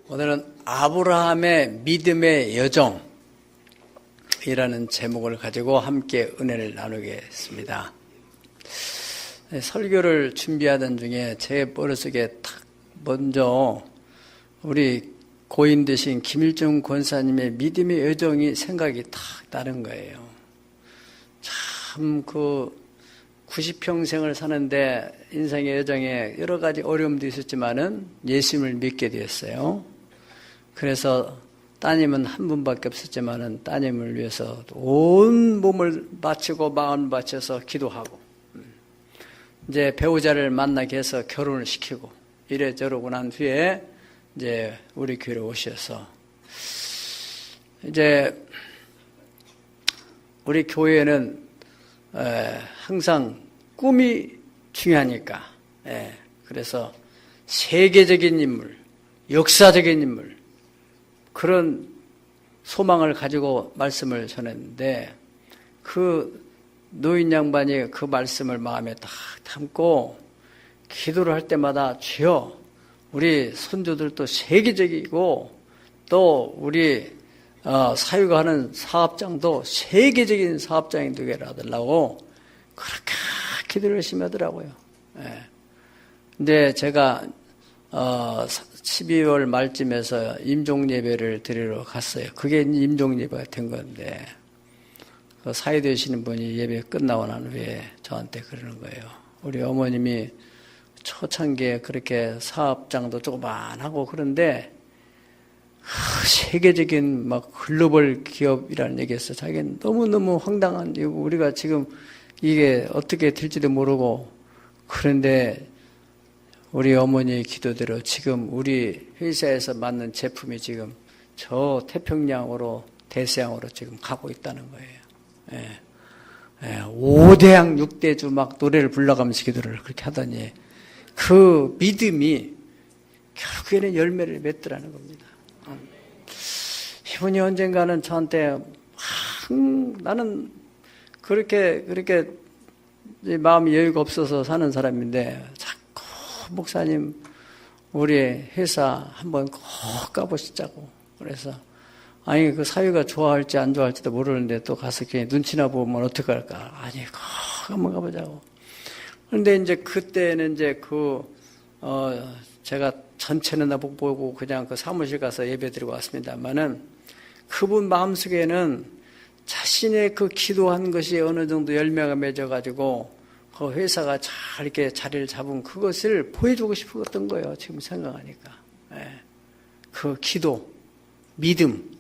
오늘은 아브라함의 믿음의 여정이라는 제목을 가지고 함께 은혜를 나누겠습니다. 설교를 준비하던 중에 제 머릿속에 탁 먼저 우리 고인 되신 김일중 권사님의 믿음의 여정이 생각이 탁 나는 거예요. 참 90평생을 사는데 인생의 여정에 여러 가지 어려움도 있었지만은 예수님을 믿게 되었어요. 그래서 따님은 한 분밖에 없었지만은 따님을 위해서 온 몸을 바치고 마음을 바쳐서 기도하고 이제 배우자를 만나게 해서 결혼을 시키고 이래저러고 난 후에 이제 우리 교회로 오셔서 이제 우리 교회는 항상 꿈이 중요하니까 그래서 세계적인 인물, 역사적인 인물 그런 소망을 가지고 말씀을 전했는데 그 노인 양반이 그 말씀을 마음에 딱 담고 기도를 할 때마다 주여 우리 손주들도 세계적이고 또 우리 사유가 하는 사업장도 세계적인 사업장이 되게 해달라고 그렇게 기도를 열심히 하더라고요. 근데 제가 12월 말쯤에서 임종예배를 드리러 갔어요. 그게 임종예배가 된 건데 그 사유 되시는 분이 예배 끝나고 난 후에 저한테 그러는 거예요. 우리 어머님이 초창기에 그렇게 사업장도 조그만하고 그런데 세계적인 막 글로벌 기업이라는 얘기했어. 자기는 너무너무 황당한 이고 우리가 지금 이게 어떻게 될지도 모르고 그런데 우리 어머니의 기도대로 지금 우리 회사에서 만든 제품이 지금 저 태평양으로 대서양으로 지금 가고 있다는 거예요. 5대양 6대주 막 노래를 불러가면서 기도를 그렇게 하더니 그 믿음이 결국에는 열매를 맺더라는 겁니다. 이분이 언젠가는 저한테 나는 그렇게 마음이 여유가 없어서 사는 사람인데 자꾸 목사님 우리 회사 한번 꼭 가보시자고 그래서 아니 그 사위가 좋아할지 안 좋아할지도 모르는데 또 가서 이렇게 눈치나 보면 어떡할까 아니 꼭 한번 가보자고 그런데 이제 그때는 이제 제가 전체는 다 못 보고 그냥 그 사무실 가서 예배 드리고 왔습니다만은 그분 마음속에는 자신의 그 기도한 것이 어느 정도 열매가 맺어가지고 그 회사가 잘 이렇게 자리를 잡은 그것을 보여주고 싶었던 거예요. 지금 생각하니까. 그 기도, 믿음.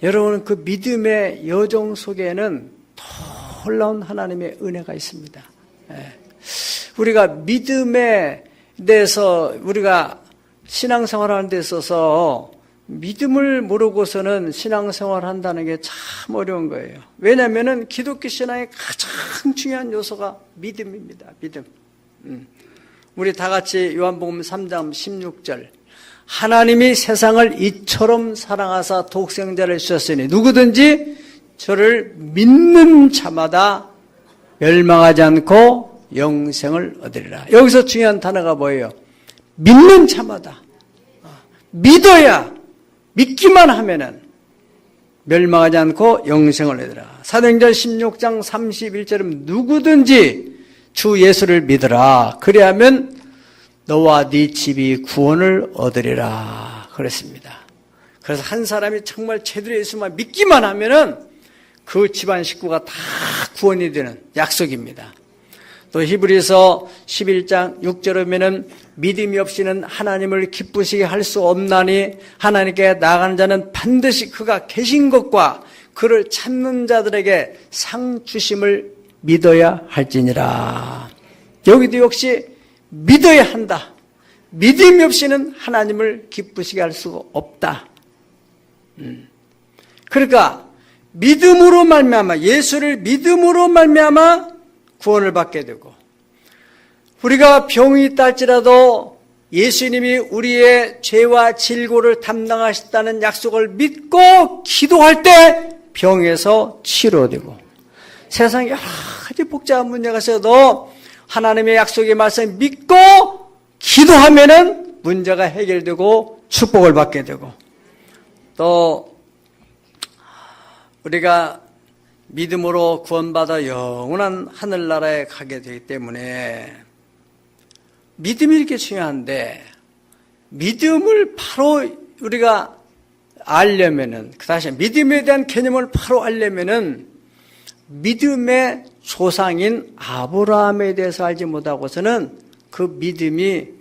여러분 그 믿음의 여정 속에는 놀라운 하나님의 은혜가 있습니다. 우리가 믿음에 대해서 우리가 신앙생활하는 데 있어서 믿음을 모르고서는 신앙생활을 한다는 게 참 어려운 거예요. 왜냐하면 기독교 신앙의 가장 중요한 요소가 믿음입니다. 믿음. 우리 다 같이 요한복음 3장 16절 하나님이 세상을 이처럼 사랑하사 독생자를 주셨으니 누구든지 저를 믿는 자마다 멸망하지 않고 영생을 얻으리라. 여기서 중요한 단어가 뭐예요? 믿는 자마다. 믿어야 믿기만 하면은 멸망하지 않고 영생을 얻으리라. 사도행전 16장 31절은 누구든지 주 예수를 믿으라. 그리하면 너와 네 집이 구원을 얻으리라. 그랬습니다. 그래서 한 사람이 정말 제대로 예수만 믿기만 하면은 그 집안 식구가 다 구원이 되는 약속입니다. 또 히브리서 11장 6절에 보면은 믿음이 없이는 하나님을 기쁘시게 할 수 없나니 하나님께 나아가는 자는 반드시 그가 계신 것과 그를 찾는 자들에게 상 주심을 믿어야 할지니라. 여기도 역시 믿어야 한다. 믿음이 없이는 하나님을 기쁘시게 할 수가 없다. 그러니까 믿음으로 말미암아 예수를 믿음으로 말미암아 구원을 받게 되고 우리가 병이 있다 할지라도 예수님이 우리의 죄와 질고를 담당하셨다는 약속을 믿고 기도할 때 병에서 치료되고 세상에 여러 가지 복잡한 문제가 있어도 하나님의 약속의 말씀을 믿고 기도하면은 문제가 해결되고 축복을 받게 되고, 또 우리가 믿음으로 구원받아 영원한 하늘나라에 가게 되기 때문에 믿음이 이렇게 중요한데, 믿음을 바로 우리가 알려면은, 다시 믿음에 대한 개념을 바로 알려면은 믿음의 조상인 아브라함에 대해서 알지 못하고서는 그 믿음이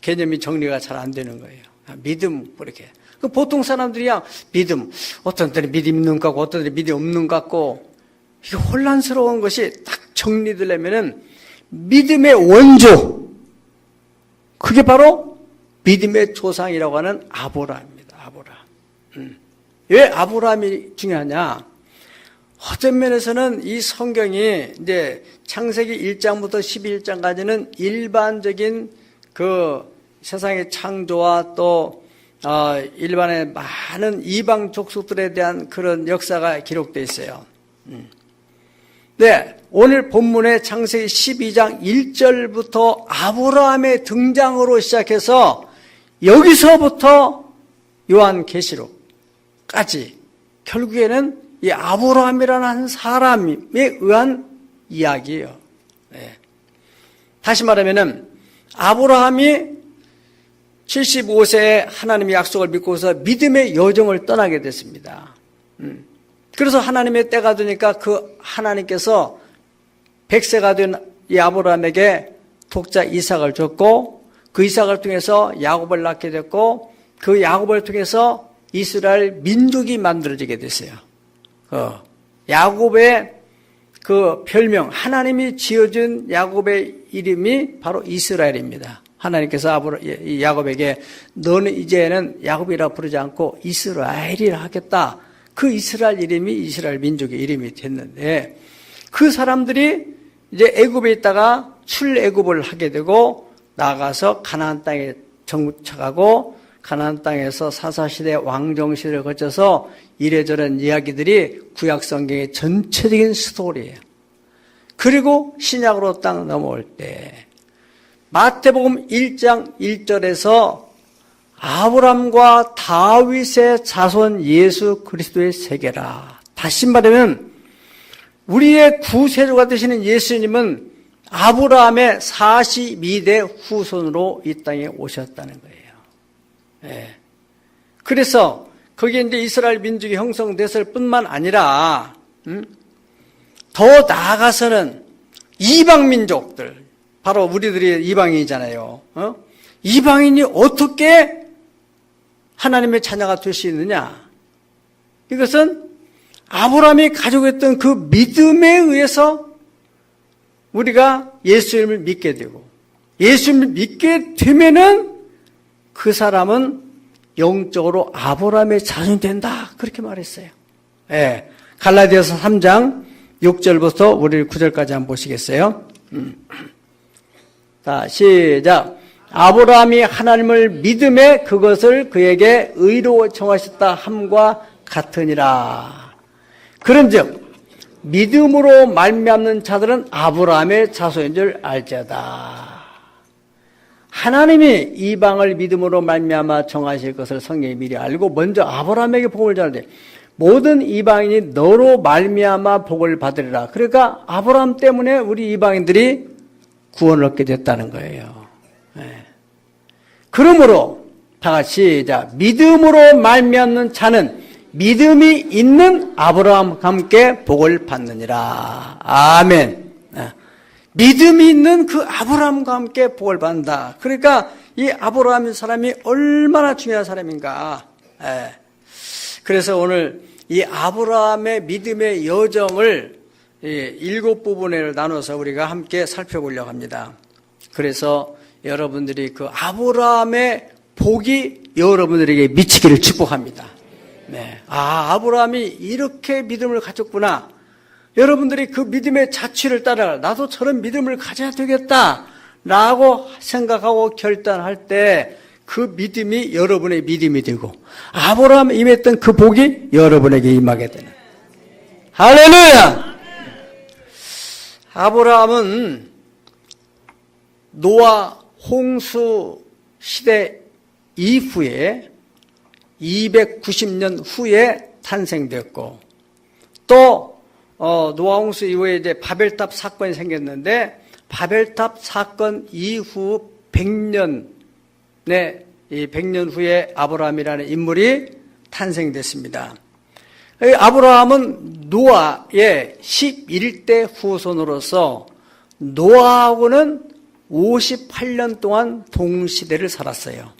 개념이 정리가 잘 안 되는 거예요. 믿음 이렇게. 보통 사람들이야 믿음, 어떤 때는 믿음 있는 것 같고 어떤 때는 믿음 없는 것 같고, 이게 혼란스러운 것이 딱 정리되려면은 믿음의 원조, 그게 바로 믿음의 조상이라고 하는 아브라함입니다. 아브라함. 왜 아브라함이 중요하냐? 어떤 면에서는 이 성경이 이제 창세기 1장부터 11장까지는 일반적인 그 세상의 창조와 또 일반의 많은 이방 족속들에 대한 그런 역사가 기록되어 있어요. 네, 오늘 본문의 창세기 12장 1절부터 아브라함의 등장으로 시작해서 여기서부터 요한계시록까지 결국에는 이 아브라함이라는 한 사람에 의한 이야기예요. 네. 다시 말하면은 아브라함이 75세에 하나님의 약속을 믿고서 믿음의 여정을 떠나게 됐습니다. 그래서 하나님의 때가 되니까 그 하나님께서 100세가 된 이 아브라함에게 독자 이삭을 줬고, 그 이삭을 통해서 야곱을 낳게 됐고, 그 야곱을 통해서 이스라엘 민족이 만들어지게 됐어요. 야곱의 그 별명, 하나님이 지어준 야곱의 이름이 바로 이스라엘입니다. 하나님께서 야곱에게 너는 이제는 야곱이라 부르지 않고 이스라엘이라 하겠다. 그 이스라엘 이름이 이스라엘 민족의 이름이 됐는데, 그 사람들이 이제 애굽에 있다가 출애굽을 하게 되고 나가서 가나안 땅에 정착하고, 가나안 땅에서 사사시대 왕정시대를 거쳐서 이래저래 이야기들이 구약 성경의 전체적인 스토리예요. 그리고 신약으로 딱 넘어올 때 마태복음 1장 1절에서 아브람과 다윗의 자손 예수 그리스도의 세계라. 다시 말하면 우리의 구세주가 되시는 예수님은 아브라함의 42대 후손으로 이 땅에 오셨다는 거예요. 예. 그래서 거기에 이제 이스라엘 민족이 형성됐을 뿐만 아니라, 더 나아가서는 이방 민족들, 바로 우리들이 이방인이잖아요. 이방인이 어떻게 하나님의 자녀가 될 수 있느냐? 이것은 아브라함이 가지고 있던 그 믿음에 의해서 우리가 예수님을 믿게 되고, 예수님을 믿게 되면은 그 사람은 영적으로 아브라함의 자손이 된다. 그렇게 말했어요. 예. 갈라디아서 3장 6절부터 우리 9절까지 한번 보시겠어요? 자, 시작. 아브라함이 하나님을 믿음에 그것을 그에게 의로 정하셨다 함과 같으니라. 그런즉 믿음으로 말미암는 자들은 아브라함의 자손인 줄 알지어다. 하나님이 이방을 믿음으로 말미암아 정하실 것을 성경이 미리 알고 먼저 아브라함에게 복을 전하되 모든 이방인이 너로 말미암아 복을 받으리라. 그러니까 아브라함 때문에 우리 이방인들이 구원을 얻게 됐다는 거예요. 네. 그러므로 다 같이 시작. 믿음으로 말미암는 자는 믿음이 있는 아브라함과 함께 복을 받느니라. 아멘. 믿음이 있는 그 아브라함과 함께 복을 받는다. 그러니까 이 아브라함 사람이 얼마나 중요한 사람인가. 그래서 오늘 이 아브라함의 믿음의 여정을 7부분에 나눠서 우리가 함께 살펴보려고 합니다. 그래서 여러분들이 그 아브라함의 복이 여러분들에게 미치기를 축복합니다. 네. 아브라함이 이렇게 믿음을 가졌구나. 여러분들이 그 믿음의 자취를 따라 나도 저런 믿음을 가져야 되겠다라고 생각하고 결단할 때 그 믿음이 여러분의 믿음이 되고 아브라함에 임했던 그 복이 여러분에게 임하게 되는. 할렐루야! 아브라함은 노아 홍수 시대 이후에 290년 후에 탄생되었고, 또 노아 홍수 이후에 이제 바벨탑 사건이 생겼는데, 바벨탑 사건 이후 100년에 이 100년 후에 아브라함이라는 인물이 탄생됐습니다. 아브라함은 노아의 11대 후손으로서 노아하고는 58년 동안 동시대를 살았어요.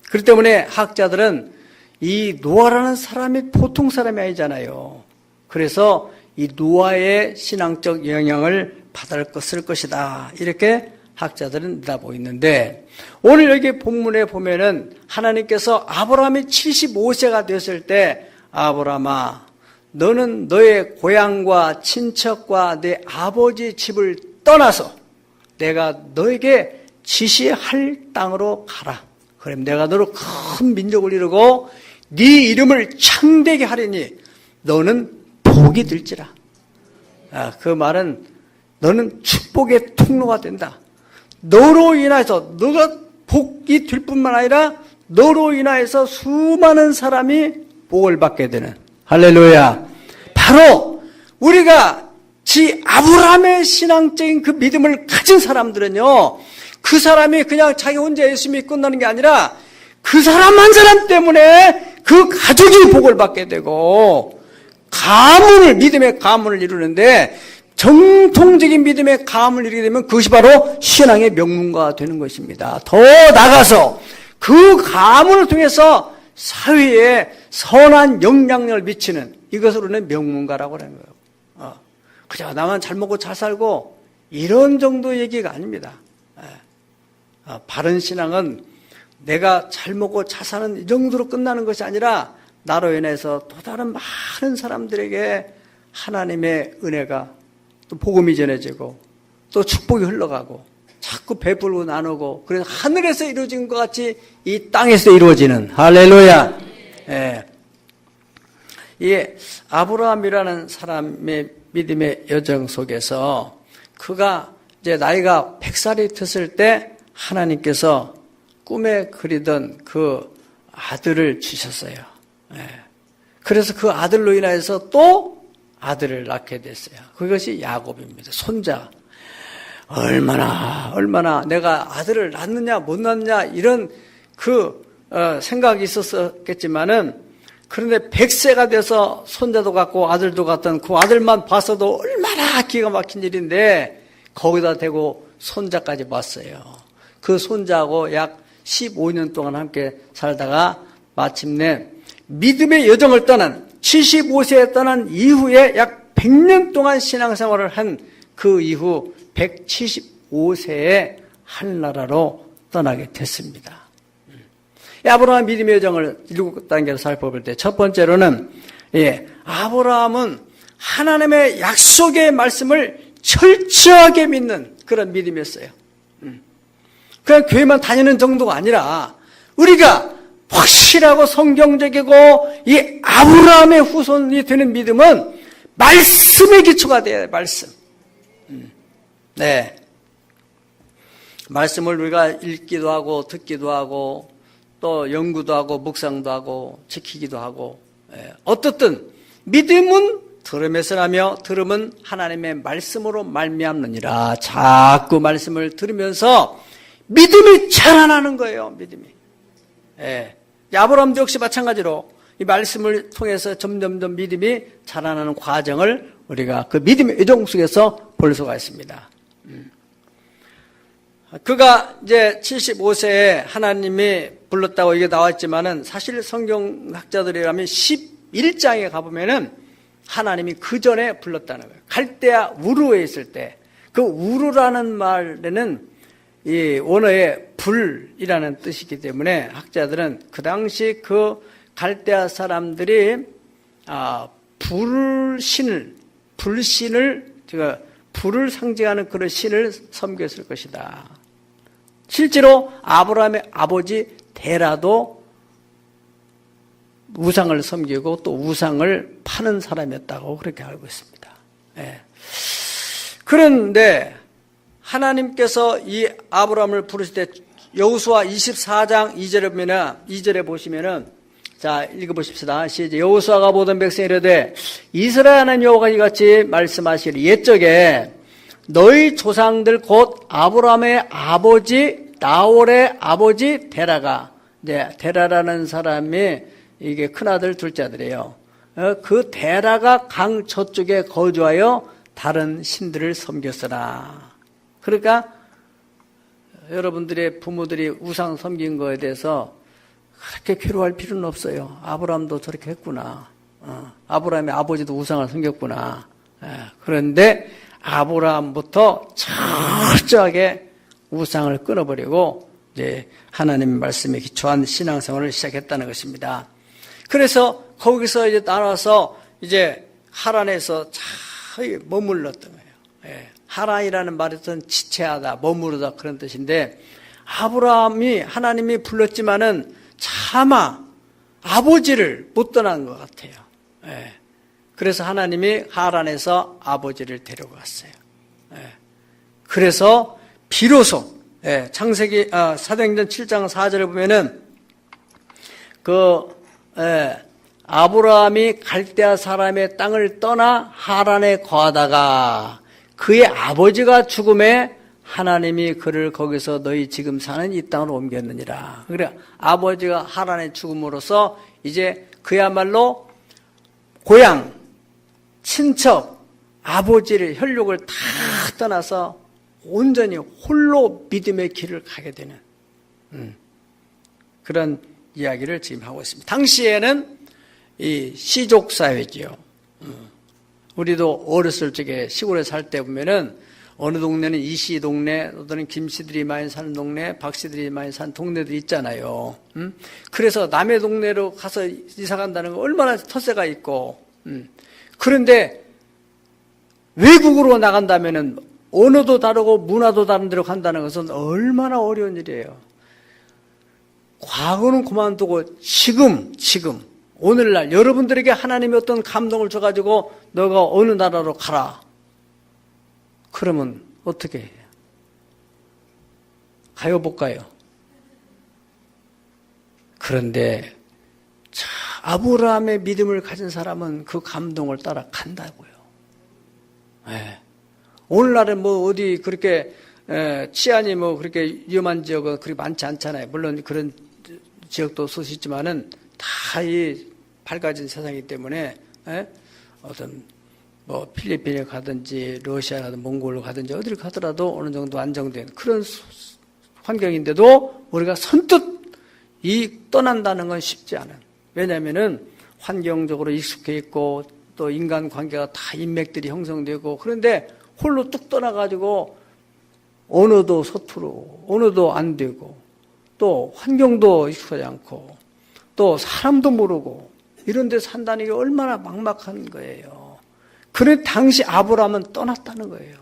그렇기 때문에 학자들은 이 노아라는 사람이 보통 사람이 아니잖아요. 그래서 이 노아의 신앙적 영향을 받을 것이다. 이렇게 학자들은 내다보고 있는데, 오늘 여기 본문에 보면은 하나님께서 아브라함이 75세가 되었을 때, 아브라함아, 너는 너의 고향과 친척과 내 아버지 집을 떠나서 내가 너에게 지시할 땅으로 가라. 그럼 내가 너로 큰 민족을 이루고 네 이름을 창대게 하리니 너는 복이 될지라. 그 말은 너는 축복의 통로가 된다. 너로 인해서 너가 복이 될 뿐만 아니라 너로 인하여서 수많은 사람이 복을 받게 되는, 할렐루야. 바로 우리가 아브라함의 신앙적인 그 믿음을 가진 사람들은요, 그 사람이 그냥 자기 혼자 예수 믿고 끝나는 게 아니라 그 사람 한 사람 때문에 그 가족이 복을 받게 되고 믿음의 가문을 이루는데, 정통적인 믿음의 가문을 이루게 되면 그것이 바로 신앙의 명문가가 되는 것입니다. 더 나아가서 그 가문을 통해서 사회에 선한 영향력을 미치는, 이것을 우리는 명문가라고 하는 거예요. 그저 나만 잘 먹고 잘 살고 이런 정도 얘기가 아닙니다. 바른 신앙은 내가 잘 먹고 잘 사는 이 정도로 끝나는 것이 아니라 나로 인해서 또 다른 많은 사람들에게 하나님의 은혜가, 또 복음이 전해지고 또 축복이 흘러가고 자꾸 베풀고 나누고, 그래서 하늘에서 이루어진 것 같이 이 땅에서 이루어지는, 할렐루야. 이 아브라함이라는 사람의 믿음의 여정 속에서 그가 이제 나이가 100살이 됐을 때 하나님께서 꿈에 그리던 그 아들을 주셨어요. 그래서 그 아들로 인하여서 또 아들을 낳게 됐어요. 그것이 야곱입니다. 손자. 얼마나 내가 아들을 낳느냐 못 낳느냐 이런 생각이 있었겠지만은, 그런데 100세가 돼서 손자도 갖고 아들도 갖던 그 아들만 봐서도 얼마나 기가 막힌 일인데, 거기다 대고 손자까지 봤어요. 그 손자하고 약 15년 동안 함께 살다가 마침내 믿음의 여정을 떠난, 75세에 떠난 이후에 약 100년 동안 신앙생활을 한 그 이후 175세에 하늘나라로 떠나게 됐습니다. 아브라함 믿음의 여정을 7단계로 살펴볼 때, 첫 번째로는 아브라함은 하나님의 약속의 말씀을 철저하게 믿는 그런 믿음이었어요. 그냥 교회만 다니는 정도가 아니라 우리가 확실하고 성경적이고 이 아브라함의 후손이 되는 믿음은 말씀의 기초가 돼야 돼요. 말씀을 우리가 읽기도 하고 듣기도 하고 또 연구도 하고 묵상도 하고 지키기도 하고, 어떻든 믿음은 들음에서 나며 들음은 하나님의 말씀으로 말미암느니라. 자꾸 말씀을 들으면서 믿음이 자라나는 거예요. 믿음이. 아브라함도 역시 마찬가지로 이 말씀을 통해서 점점점 믿음이 자라나는 과정을 우리가 그 믿음의 여정 속에서 볼 수가 있습니다. 그가 이제 75세에 하나님이 불렀다고 이게 나왔지만은, 사실 성경학자들이라면 11장에 가보면은 하나님이 그 전에 불렀다는 거예요. 갈대아 우르에 있을 때, 그 우르라는 말에는 이 원어의 불이라는 뜻이기 때문에 학자들은 그 당시 그 갈대아 사람들이 불을 상징하는 그런 신을 섬겼을 것이다. 실제로 아브라함의 아버지 데라도 우상을 섬기고 또 우상을 파는 사람이었다고 그렇게 알고 있습니다. 그런데 하나님께서 이 아브라함을 부르실 때 여호수아 24장 2절에 보시면은 자, 읽어보십시다. 시작. 여호수아가 모든 백성이 이르되 이스라엘 하나님 여호와가 이같이 말씀하시기를 옛적에 너희 조상들 곧 아브라함의 아버지 나홀의 아버지 데라가, 데라라는 사람이 이게 큰아들 둘째 아들이에요. 그 데라가 강 저쪽에 거주하여 다른 신들을 섬겼으나. 그러니까 여러분들의 부모들이 우상 섬긴 거에 대해서 그렇게 괴로워할 필요는 없어요. 아브라함도 저렇게 했구나. 아브라함의 아버지도 우상을 섬겼구나. 그런데 아브라함부터 철저하게 우상을 끊어버리고 이제 하나님의 말씀에 기초한 신앙생활을 시작했다는 것입니다. 그래서 거기서 이제 나와서 이제 하란에서 잘 머물렀던 거예요. 하란이라는 말에서는 지체하다, 머무르다 그런 뜻인데 아브라함이 하나님이 불렀지만은 차마 아버지를 못 떠난 것 같아요. 그래서 하나님이 하란에서 아버지를 데려갔어요. 그래서 비로소 창세기 사도행전 7장 4절에 보면은 아브라함이 갈대아 사람의 땅을 떠나 하란에 거하다가 그의 아버지가 죽음에 하나님이 그를 거기서 너희 지금 사는 이 땅으로 옮겼느니라. 그래 아버지가 하란에 죽음으로써 이제 그야말로 고향, 친척, 아버지를 혈육을 다 떠나서 온전히 홀로 믿음의 길을 가게 되는 그런 이야기를 지금 하고 있습니다. 당시에는 이 시족 사회지요. 우리도 어렸을 적에 시골에 살 때 보면은 어느 동네는 이씨 동네, 또는 김씨들이 많이 사는 동네, 박씨들이 많이 사는 동네들이 있잖아요. 그래서 남의 동네로 가서 이사 간다는 거 얼마나 텃세가 있고. 그런데 외국으로 나간다면은 언어도 다르고 문화도 다른 데로 간다는 것은 얼마나 어려운 일이에요. 과거는 그만두고 지금 오늘날 여러분들에게 하나님이 어떤 감동을 줘가지고 너가 어느 나라로 가라. 그러면 어떻게 해요? 가요 못 가요? 그런데 아브라함의 믿음을 가진 사람은 그 감동을 따라 간다고요. 오늘날은 뭐 어디 그렇게 치안이 뭐 그렇게 위험한 지역은 그렇게 많지 않잖아요. 물론 그런 지역도 있지만은 다 이 밝아진 세상이기 때문에 어떤 뭐 필리핀에 가든지 러시아 가든지 몽골로 가든지 어디를 가더라도 어느 정도 안정된 그런 환경인데도 우리가 선뜻 떠난다는 건 쉽지 않은. 왜냐하면은 환경적으로 익숙해 있고 또 인간관계가 다 인맥들이 형성되고 그런데 홀로 뚝 떠나가지고 언어도 서투르고 언어도 안 되고 또 환경도 익숙하지 않고 또 사람도 모르고 이런 데 산다는 게 얼마나 막막한 거예요. 그래 당시 아브라함은 떠났다는 거예요.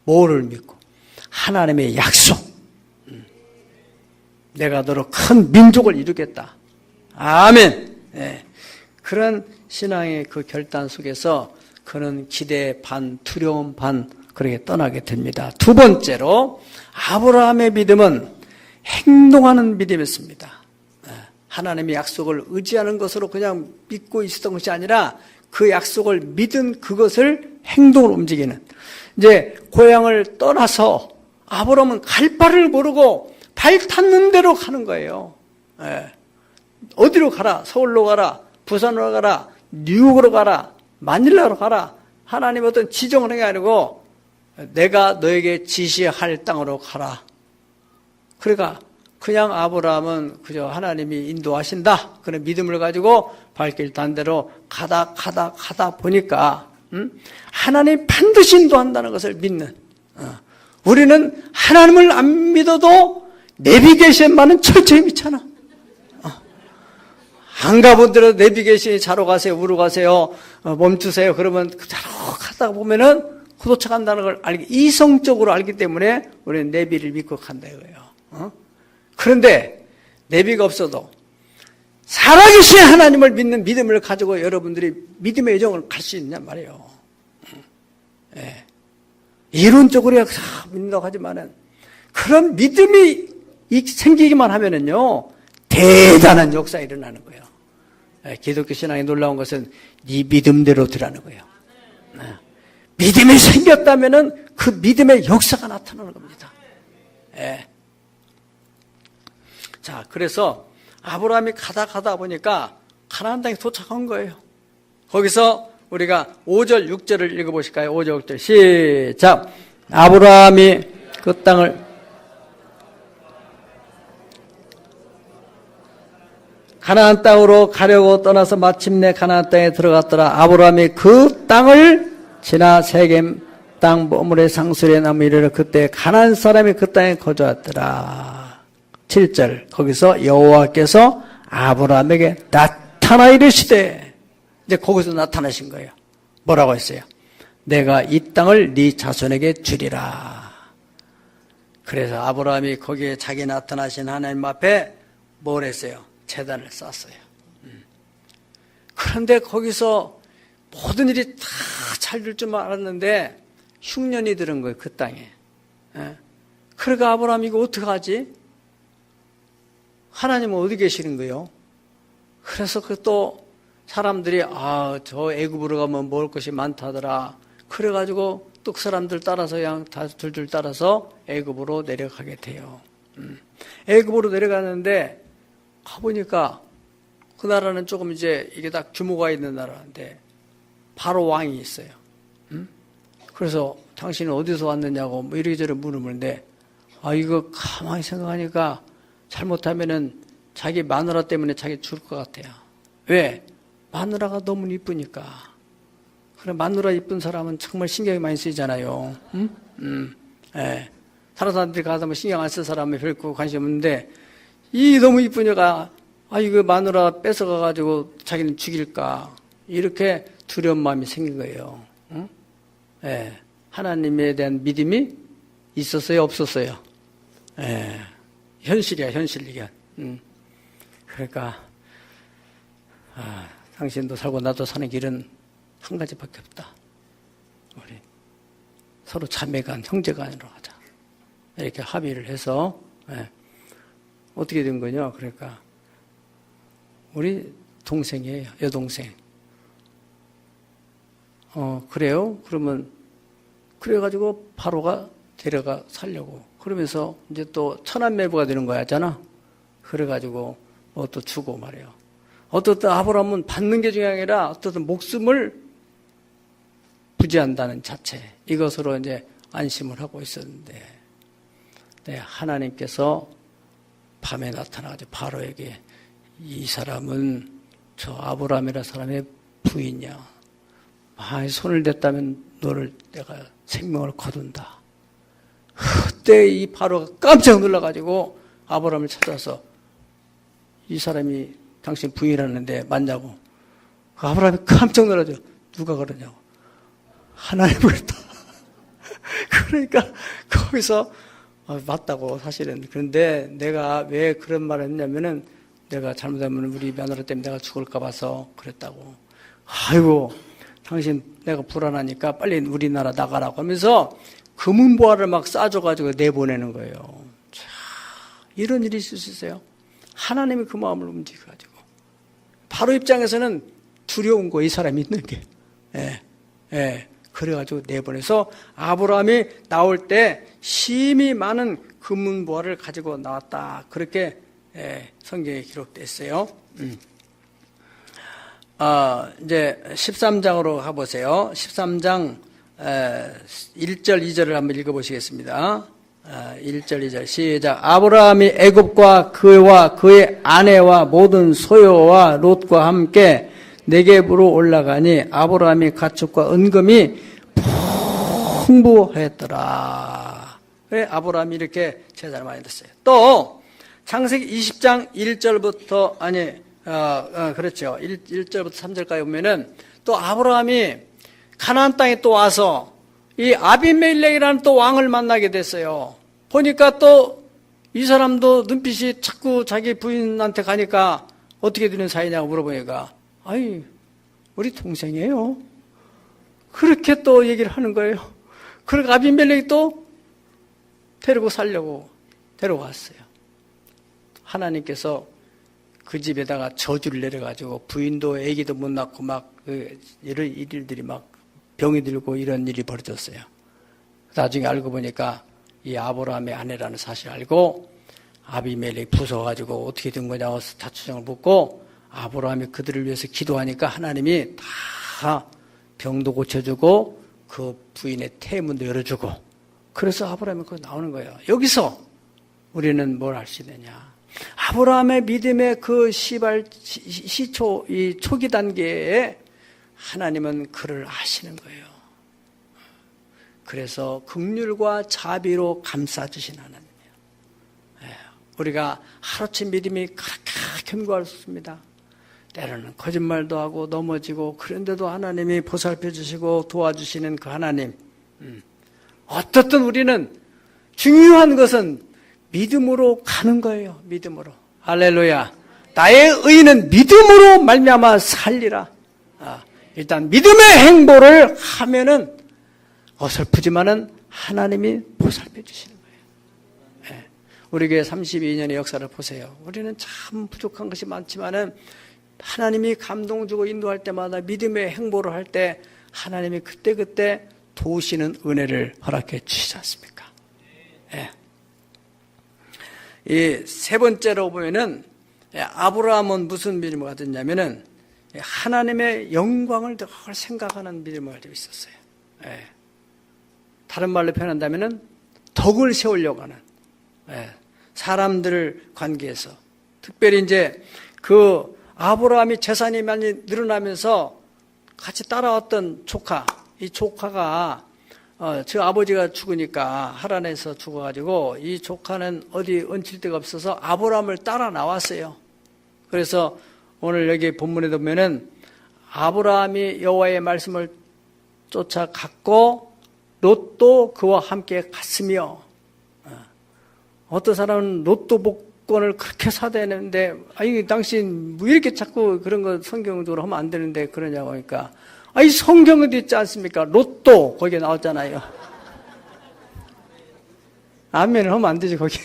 뭐를 믿고? 하나님의 약속. 내가 너로 큰 민족을 이루겠다. 아멘. 그런 신앙의 그 결단 속에서 그는 기대 반, 두려움 반 그렇게 떠나게 됩니다. 두 번째로 아브라함의 믿음은 행동하는 믿음이었습니다. 하나님의 약속을 의지하는 것으로 그냥 믿고 있었던 것이 아니라 그 약속을 믿은 그것을 행동으로 움직이는. 이제 고향을 떠나서 아브라함은 갈 바를 모르고 발 탔는 대로 가는 거예요. 어디로 가라? 서울로 가라? 부산으로 가라? 뉴욕으로 가라? 마닐라로 가라? 하나님 어떤 지정을 한 게 아니고 내가 너에게 지시할 땅으로 가라. 그러니까 그냥 아브라함은 그저 하나님이 인도하신다. 그런 믿음을 가지고 발길 단 대로 가다 보니까 하나님 반드시 인도한다는 것을 믿는. 우리는 하나님을 안 믿어도 내비게이션만은 철저히 믿잖아. 안 가본대로 내비게이션이 좌로 가세요, 우로 가세요, 멈추세요. 그러면 좌로 가다가 보면은 도착한다는 걸 이성적으로 알기 때문에 우리는 내비를 믿고 간다 이거예요. 그런데 내비가 없어도 살아계신 하나님을 믿는 믿음을 가지고 여러분들이 믿음의 여정을 갈 수 있냔 말이에요. 이론적으로 믿는다고 하지만은 그런 믿음이 생기기만 하면은요, 대단한 역사가 일어나는 거예요. 기독교 신앙이 놀라운 것은 네 믿음대로 되라는 거예요. 믿음이 생겼다면은 그 믿음의 역사가 나타나는 겁니다. 자, 그래서 아브라함이 가다 보니까 가나안 땅에 도착한 거예요. 거기서 우리가 5절, 6절을 읽어보실까요? 5절, 6절 시작. 아브라함이 그 땅을 가나안 땅으로 가려고 떠나서 마침내 가나안 땅에 들어갔더라. 아브라함이 그 땅을 지나 세겜 땅 보물의 상수리에 나무 이르러 그때 가나안 사람이 그 땅에 거주하더라. 7절 거기서 여호와께서 아브라함에게 나타나 이르시되, 이제 거기서 나타나신 거예요. 뭐라고 했어요? 내가 이 땅을 네 자손에게 주리라. 그래서 아브라함이 거기에 자기 나타나신 하나님 앞에 뭘 했어요? 제단을 쌓았어요. 그런데 거기서 모든 일이 다 잘 될 줄 알았는데 흉년이 들은 거예요, 그 땅에. 그러니까 아브라함이 이거 어떡하지? 하나님은 어디 계시는 거예요? 그래서 그 또 사람들이 저 애굽으로 가면 먹을 것이 많다더라. 그래가지고 또 그 사람들 따라서 그냥 다 둘둘 따라서 애굽으로 내려가게 돼요. 애굽으로 내려가는데 가보니까 그 나라는 조금 이제 이게 다 규모가 있는 나라인데 바로 왕이 있어요. 그래서 당신은 어디서 왔느냐고 뭐 이리저리 물으는데 이거 가만히 생각하니까 잘못하면은 자기 마누라 때문에 자기 죽을 것 같아요. 왜? 마누라가 너무 이쁘니까. 그래, 마누라 이쁜 사람은 정말 신경이 많이 쓰이잖아요. 예. 다른 사람들이 가서 뭐 신경 안 쓸 사람은 별거 관심 없는데 이 너무 이쁜 여가 이거 마누라 뺏어가가지고 자기는 죽일까, 이렇게 두려운 마음이 생긴 거예요. 예. 하나님에 대한 믿음이 있었어요, 없었어요? 예. 현실이야, 현실 이게. 그러니까 당신도 살고 나도 사는 길은 한 가지밖에 없다. 우리 서로 자매간, 형제간으로 하자. 이렇게 합의를 해서 어떻게 된 거냐? 그러니까 우리 동생이에요, 여동생. 그래요? 그러면 그래가지고 바로가 데려가 살려고. 그러면서 이제 또 천안매부가 되는 거야, 잖아. 그래가지고 뭐 또 주고 말이에요. 어떻든 아브라함은 받는 게 중요한 게 아니라 어떻든 목숨을 부지한다는 자체, 이것으로 이제 안심을 하고 있었는데, 하나님께서 밤에 나타나가지고 바로에게 이 사람은 저 아브라함이라는 사람의 부인이야. 만약 손을 댔다면 너를 내가 생명을 거둔다. 그때 이 바로가 깜짝 놀라가지고 아브라함을 찾아서 이 사람이 당신 부인이라는데 맞냐고. 아브라함이 깜짝 놀라죠. 누가 그러냐고. 하나님 그랬다. 그러니까 거기서 맞다고, 사실은. 그런데 내가 왜 그런 말을 했냐면은 내가 잘못하면 우리 며느리 때문에 내가 죽을까 봐서 그랬다고. 아이고, 당신 내가 불안하니까 빨리 우리나라 나가라고 하면서 금은보화를 막 싸줘가지고 내보내는 거예요. 자, 이런 일이 있을 수 있어요. 하나님이 그 마음을 움직여가지고. 바로 입장에서는 두려운 거, 이 사람이 있는 게. 그래가지고 내보내서 아브라함이 나올 때 심히 많은 금은보화를 가지고 나왔다. 그렇게 성경에 기록됐어요. 이제 13장으로 가보세요. 13장 1절, 2절을 한번 읽어보시겠습니다. 1절, 2절 시작. 아브라함이 애굽과 그와 그의 아내와 모든 소유와 롯과 함께 네겝으로 올라가니 아브라함이 가축과 은금이 풍부했더라. 그래, 아브라함이 이렇게 제사를 많이 드렸어요. 또 창세기 20장 1절부터 그렇죠. 1절부터 3절까지 보면은 또 아브라함이 가나안 땅에 또 와서 이 아비멜렉이라는 또 왕을 만나게 됐어요. 보니까 또 이 사람도 눈빛이 자꾸 자기 부인한테 가니까 어떻게 되는 사이냐고 물어보니까 우리 동생이에요. 그렇게 또 얘기를 하는 거예요. 그러니까 아비멜렉이 또 데리고 살려고 데려갔어요. 하나님께서 그 집에다가 저주를 내려가지고 부인도 아기도 못 낳고 막 이런 일들이 막 병이 들고 이런 일이 벌어졌어요. 나중에 알고 보니까 이 아브라함의 아내라는 사실을 알고 아비멜렉이 부서가지고 어떻게 된 거냐고 자초정을 묻고 아브라함이 그들을 위해서 기도하니까 하나님이 다 병도 고쳐주고 그 부인의 태문도 열어주고 그래서 아브라함이 그거 나오는 거예요. 여기서 우리는 뭘 알 수 있느냐. 아브라함의 믿음의 그 시초, 이 초기 단계에 하나님은 그를 아시는 거예요. 그래서 긍휼과 자비로 감싸주신 하나님이에요. 우리가 하루치 믿음이 그렇게 견고할 수 있습니다. 때로는 거짓말도 하고 넘어지고 그런데도 하나님이 보살펴 주시고 도와주시는 그 하나님. 어떻든 우리는 중요한 것은 믿음으로 가는 거예요. 믿음으로. 할렐루야. 나의 의는 믿음으로 말미암아 살리라. 일단 믿음의 행보를 하면은 어설프지만은 하나님이 보살펴 주시는 거예요. 우리 교회 32년의 역사를 보세요. 우리는 참 부족한 것이 많지만은 하나님이 감동 주고 인도할 때마다 믿음의 행보를 할 때 하나님이 그때그때 도우시는 은혜를 허락해 주시지 않습니까? 이 세 번째로 보면은 아브라함은 무슨 믿음을 가졌냐면은 하나님의 영광을 늘 생각하는 믿음을 가지고 있었어요. 다른 말로 표현한다면은 덕을 세우려고 하는 사람들 관계에서 특별히 이제 그 아브라함이 재산이 많이 늘어나면서 같이 따라왔던 조카, 이 조카가 저 아버지가 죽으니까 하란에서 죽어가지고 이 조카는 어디 얹힐 데가 없어서 아브라함을 따라 나왔어요. 그래서 오늘 여기 본문에 보면은 아브라함이 여호와의 말씀을 쫓아갔고 롯도 그와 함께 갔으며 어떤 사람은 로또 복권을 그렇게 사대는데 아니 당신 왜 이렇게 자꾸 그런 거 성경적으로 하면 안 되는데 그러냐고 하니까 아니 성경에도 있지 않습니까? 로또 거기에 나왔잖아요. 아멘을 하면 안 되지 거기.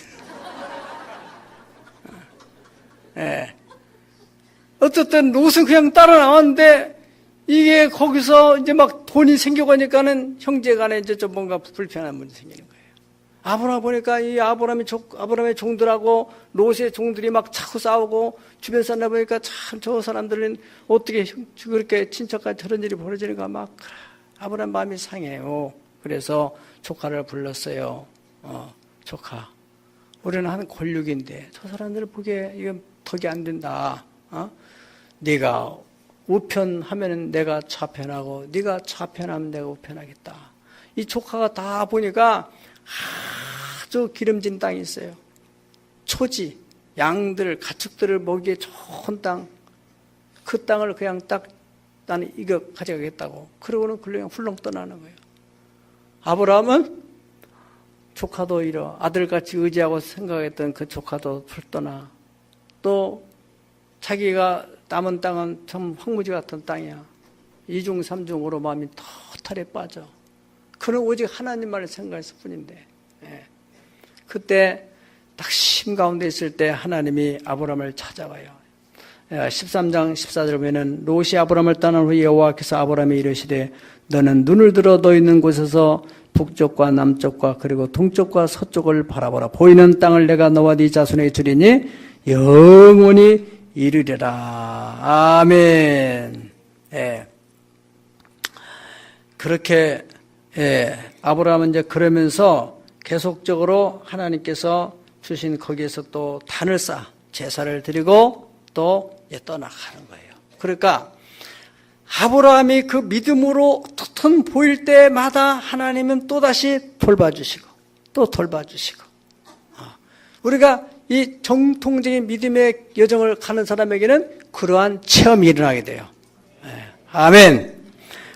어쨌든 롯은 그냥 따라 나왔는데 이게 거기서 이제 막 돈이 생겨가니까는 형제간에 이제 좀 뭔가 불편한 문제 생기는 거예요. 아브라함 보니까 이 아브라함의 종들하고 롯의 종들이 막 자꾸 싸우고 주변 사람 보니까 참 저 사람들은 어떻게 그렇게 친척까지 저런 일이 벌어지는가 막 아브라함 마음이 상해요. 그래서 조카를 불렀어요. 조카, 우리는 한 권력인데 저 사람들 보기에 이건 덕이 안 된다. 네가 우편하면 내가 좌편하고 네가 좌편하면 내가 우편하겠다. 이 조카가 다 보니까 아주 기름진 땅이 있어요. 초지, 양들, 가축들을 먹이에 좋은 땅, 그 땅을 그냥 딱 나는 이거 가져가겠다고. 그러고는 그냥 훌렁 떠나는 거예요. 아브라함은 조카도 잃어 아들같이 의지하고 생각했던 그 조카도 불떠나 또 자기가 남은 땅은 참 황무지 같은 땅이야. 이중 삼중으로 마음이 토탈에 빠져. 그는 오직 하나님만을 생각했을 뿐인데 그때 딱 심 가운데 있을 때 하나님이 아브라함을 찾아와요. 13장 14절 보면은 롯이 아브라함을 떠난 후 여호와께서 아브라함에 이르시되 너는 눈을 들어 너 있는 곳에서 북쪽과 남쪽과 그리고 동쪽과 서쪽을 바라보라. 보이는 땅을 내가 너와 네 자손에게 주리니 영원히 이르리라. 아멘. 그렇게 아브라함은 이제 그러면서 계속적으로 하나님께서 주신 거기에서 또 단을 쌓아 제사를 드리고 또 떠나가는 거예요. 그러니까 아브라함이 그 믿음으로 어떻든 보일 때마다 하나님은 또다시 돌봐주시고 또 돌봐주시고 우리가 이 정통적인 믿음의 여정을 가는 사람에게는 그러한 체험이 일어나게 돼요. 아멘.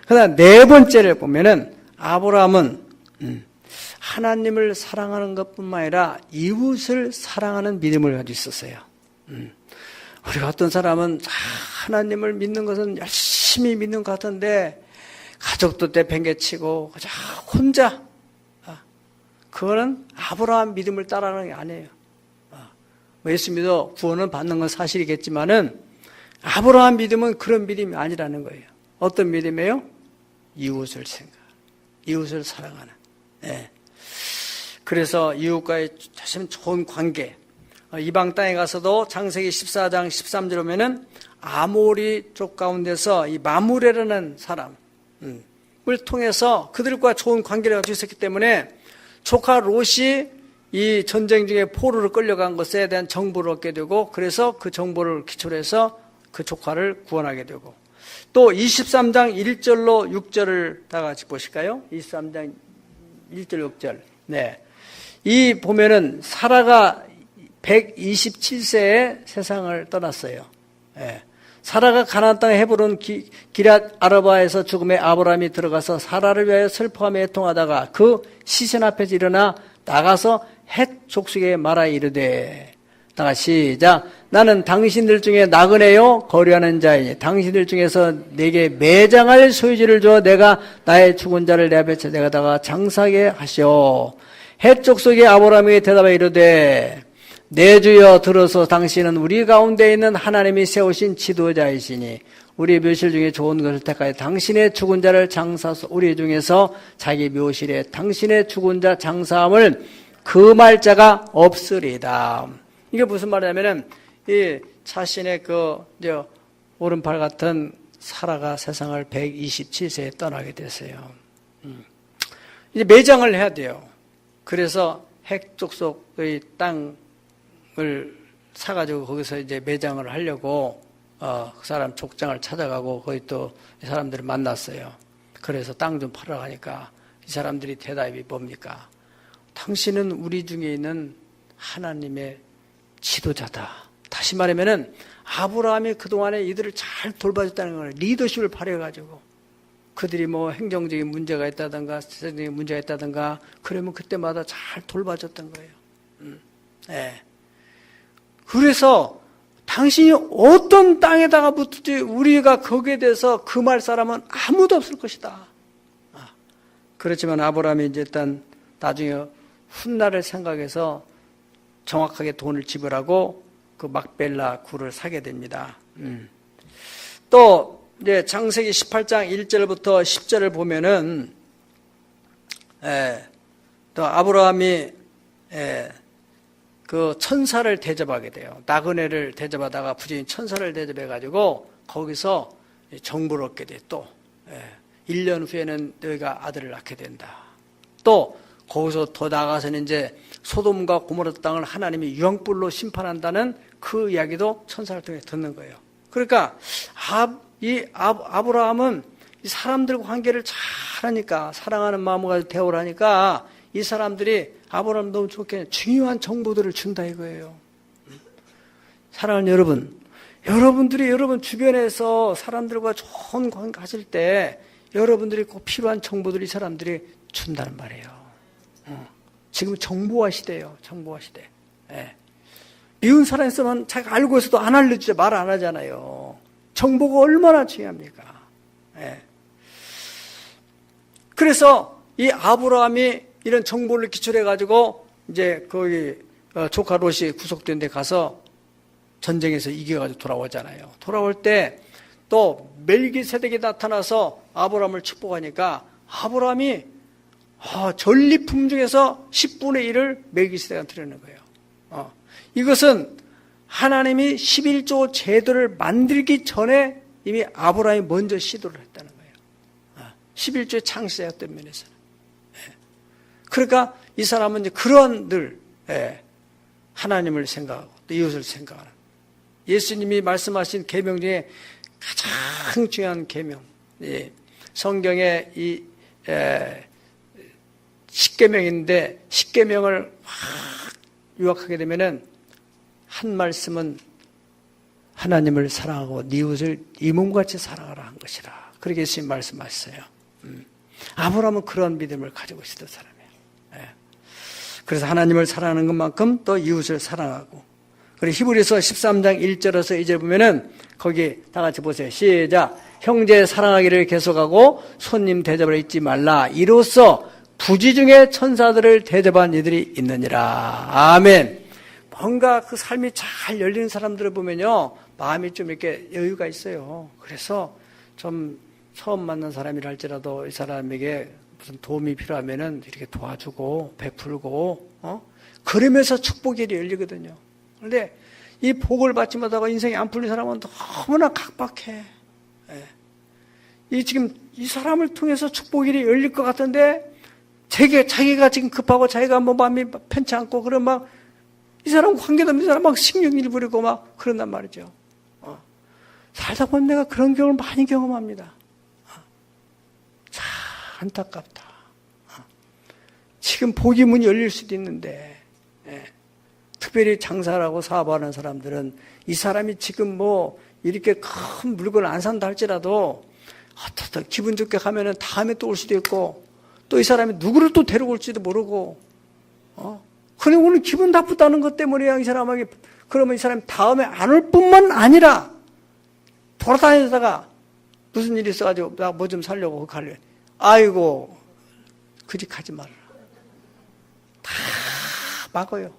그다음 네 번째를 보면은 아브라함은 하나님을 사랑하는 것뿐만 아니라 이웃을 사랑하는 믿음을 가지고 있었어요. 우리가 어떤 사람은 하나님을 믿는 것은 열심히 믿는 것 같은데 가족도 내팽개치고 혼자 그거는 아브라함 믿음을 따라가는 게 아니에요. 예수 믿어 구원은 받는 건 사실이겠지만은 아브라함 믿음은 그런 믿음이 아니라는 거예요. 어떤 믿음이에요? 이웃을 생각, 이웃을 사랑하는. 예. 그래서 이웃과의 참 좋은 관계. 이방 땅에 가서도 창세기 14장 13절 보면은 아모리 쪽 가운데서 이 마므레라는 사람을 통해서 그들과 좋은 관계를 가지고 있었기 때문에 조카 롯이 이 전쟁 중에 포로로 끌려간 것에 대한 정보를 얻게 되고, 그래서 그 정보를 기초로 해서 그 조카를 구원하게 되고, 또 23장 1절로 6절을 다 같이 보실까요? 23장 1절 6절. 네. 이 보면은 사라가 127세에 세상을 떠났어요. 네. 사라가 가나안 땅 헤브론 기럇 아르바에서 죽음에 아브라함이 들어가서 사라를 위하여 슬퍼하며 애통하다가 그 시신 앞에서 일어나 나가서 헷 족속에 말하 이르되, 다 시작. 나는 당신들 중에 나그네요 거류하는 자이니 당신들 중에서 내게 매장할 소유지를 줘 내가 나의 죽은 자를 내 앞에 내가다가 장사하게 하시오. 헷 족속의 아브라함에게 대답하여 이르되, 내 주여 들어서 당신은 우리 가운데 있는 하나님이 세우신 지도자이시니 우리 묘실 중에 좋은 것을 택하여 당신의 죽은 자를 장사하소. 우리 중에서 자기 묘실에 당신의 죽은 자 장사함을 금할 자가 없으리다. 이게 무슨 말이냐면은 이 자신의 이제 오른팔 같은 사라가 세상을 127세에 떠나게 됐어요. 이제 매장을 해야 돼요. 그래서 헷 족속의 땅을 사가지고 거기서 이제 매장을 하려고 그 사람 족장을 찾아가고 거기 또 이 사람들을 만났어요. 그래서 땅 좀 팔으러 가니까 이 사람들이 대답이 뭡니까? 당신은 우리 중에 있는 하나님의 지도자다. 다시 말하면은 아브라함이 그동안에 이들을 잘 돌봐줬다는 거예요. 리더십을 발휘해가지고 그들이 뭐 행정적인 문제가 있다든가 세상적인 문제가 있다든가 그러면 그때마다 잘 돌봐줬던 거예요. 네. 그래서 당신이 어떤 땅에다가 붙을지 우리가 거기에 대해서 금할 사람은 아무도 없을 것이다. 그렇지만 아브라함이 이제 일단 나중에 훗날을 생각해서 정확하게 돈을 지불하고 그 막벨라 굴을 사게 됩니다. 또 이제 창세기 18장 1절부터 10절을 보면은 또 아브라함이 그 천사를 대접하게 돼요. 나그네를 대접하다가 부지인 천사를 대접해가지고 거기서 정보를 얻게 돼. 또 1년 후에는 너희가 아들을 낳게 된다. 또 거기서 더 나아가서는 이제 소돔과 고모라 땅을 하나님이 유황불로 심판한다는 그 이야기도 천사를 통해 듣는 거예요. 그러니까 아브라함은 이 사람들과 관계를 잘하니까, 사랑하는 마음을 가지고 대화를 하니까 이 사람들이 아브라함 너무 좋게 중요한 정보들을 준다 이거예요. 사랑하는 여러분, 여러분들이 여러분 주변에서 사람들과 좋은 관계 가질 때 여러분들이 꼭 필요한 정보들을 이 사람들이 준다는 말이에요. 지금 정보화 시대예요. 정보화 시대. 미운 사람 있으면 자기가 알고 있어도 안 알려주죠. 말 안 하잖아요. 정보가 얼마나 중요합니까? 그래서 이 아브라함이 이런 정보를 기초로 해가지고 이제 거기 조카 롯이 구속된 데 가서 전쟁에서 이겨가지고 돌아오잖아요. 돌아올 때 또 멜기세덱이 나타나서 아브라함을 축복하니까 아브라함이 전리품 중에서 10분의 1을 멜기세덱한테 드리는 거예요. 이것은 하나님이 11조 제도를 만들기 전에 이미 아브라함이 먼저 시도를 했다는 거예요. 11조의 창시자였던 면에서는. 그러니까 이 사람은 이제 그런 늘 하나님을 생각하고 또 이웃을 생각하는, 예수님이 말씀하신 계명 중에 가장 중요한 계명, 성경에 이 10계명인데 10계명을 요약하게 되면은 한 말씀은 하나님을 사랑하고 네 이웃을 네 몸같이 사랑하라 한 것이라. 그렇게 예수님 말씀하셨어요. 아브라함은 그런 믿음을 가지고 있었던 사람이에요. 그래서 하나님을 사랑하는 것만큼 또 이웃을 사랑하고. 그리고 히브리서 13장 1절에서 이제 보면은 거기 다 같이 보세요. 시작. 형제 사랑하기를 계속하고 손님 대접을 잊지 말라. 이로써 부지 중에 천사들을 대접한 이들이 있느니라. 아멘. 뭔가 그 삶이 잘 열리는 사람들을 보면요, 마음이 좀 이렇게 여유가 있어요. 그래서 좀 처음 만난 사람이라 할지라도 이 사람에게 무슨 도움이 필요하면은 이렇게 도와주고 베풀고 그러면서 축복이 열리거든요. 그런데 이 복을 받지 못하고 인생이 안 풀린 사람은 너무나 각박해. 지금 이 사람을 통해서 축복이 열릴 것 같은데 자기가 지금 급하고 자기가 뭐 마음이 편치 않고 그러면 막 이 사람 관계도 없는 사람 막 신경질 부리고 막 그런단 말이죠. 살다 보면 내가 그런 경험을 많이 경험합니다. 참 안타깝다. 지금 복이 문이 열릴 수도 있는데 특별히 장사를 하고 사업하는 사람들은 이 사람이 지금 뭐 이렇게 큰 물건을 안 산다 할지라도 기분 좋게 가면은 다음에 또 올 수도 있고 또 이 사람이 누구를 또 데려올지도 모르고 그냥 오늘 기분 나쁘다는 것 때문에 이 사람에게 그러면 이 사람이 다음에 안 올 뿐만 아니라 돌아다니다가 무슨 일이 있어가지고 나 뭐 좀 살려고 가려. 아이고 그리 가지 말아라. 다 막아요.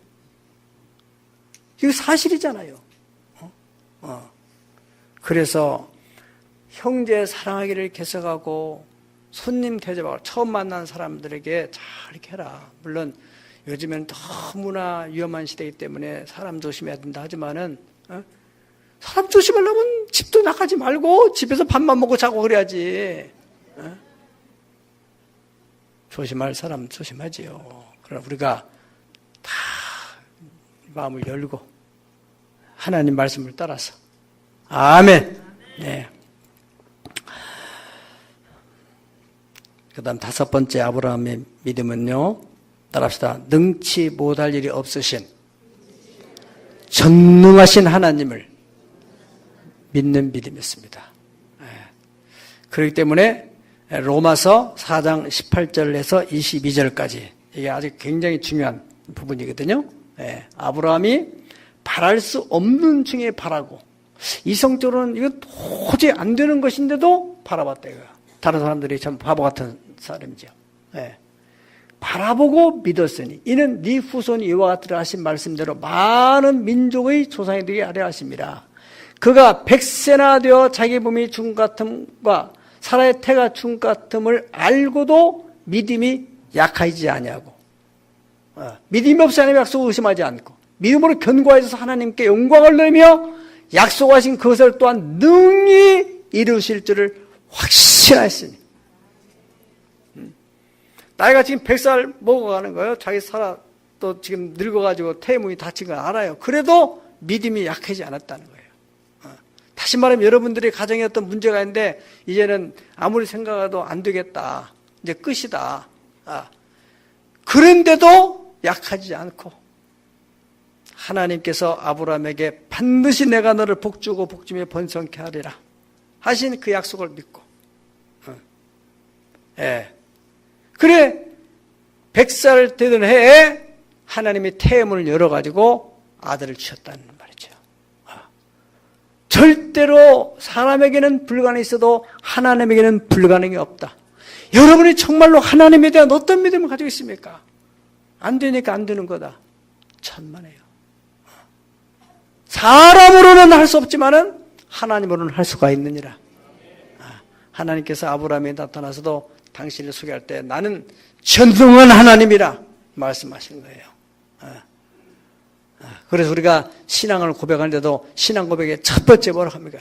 이거 사실이잖아요. 그래서 형제 사랑하기를 계속하고 손님 대접하고 처음 만난 사람들에게 잘 이렇게 해라. 물론 요즘에는 너무나 위험한 시대이기 때문에 사람 조심해야 된다 하지만은 사람 조심하려면 집도 나가지 말고 집에서 밥만 먹고 자고 그래야지. 조심할 사람 조심하지요. 그러나 우리가 다 마음을 열고 하나님 말씀을 따라서 아멘. 네. 그 다음 5번째 아브라함의 믿음은요, 따라합시다. 능치 못할 일이 없으신 전능하신 하나님을 믿는 믿음이었습니다. 그렇기 때문에 로마서 4장 18절에서 22절까지 이게 아주 굉장히 중요한 부분이거든요. 아브라함이 바랄 수 없는 중에 바라고 이성적으로는 이거 도저히 안 되는 것인데도 바라봤다 이거야. 다른 사람들이 참 바보 같은 사람이죠. 바라보고 믿었으니 이는 네 후손이 이와 같으라 하신 말씀대로 많은 민족의 조상이 되게 하려 하심이라. 그가 100세나 되어 자기 몸이 죽은 같음과 사라의 태가 죽은 같음을 알고도 믿음이 약하지 아니하고 믿음이 없이 하나님의 약속을 의심하지 않고 믿음으로 견고하여서 하나님께 영광을 내며 약속하신 그것을 또한 능히 이루실 줄을 확신하였으니. 나이가 지금 100살 먹어가는 거예요. 자기 살아 또 지금 늙어가지고 태문이 다친 걸 알아요. 그래도 믿음이 약하지 않았다는 거예요. 다시 말하면 여러분들이 가정에 어떤 문제가 있는데 이제는 아무리 생각해도 안 되겠다. 이제 끝이다. 그런데도 약하지 않고 하나님께서 아브라함에게 반드시 내가 너를 복주고 복주며 번성케 하리라 하신 그 약속을 믿고 그래 100살 되던 해에 하나님이 태문을 열어가지고 아들을 주셨다는 말이죠. 절대로 사람에게는 불가능이 있어도 하나님에게는 불가능이 없다. 여러분이 정말로 하나님에 대한 어떤 믿음을 가지고 있습니까? 안 되니까 안 되는 거다. 천만에요. 사람으로는 할 수 없지만은 하나님으로는 할 수가 있느니라. 하나님께서 아브라함에 나타나서도 당신을 소개할 때 나는 전능한 하나님이라 말씀하신 거예요. 그래서 우리가 신앙을 고백하는데도 신앙 고백의 첫 번째 뭐라고 합니까?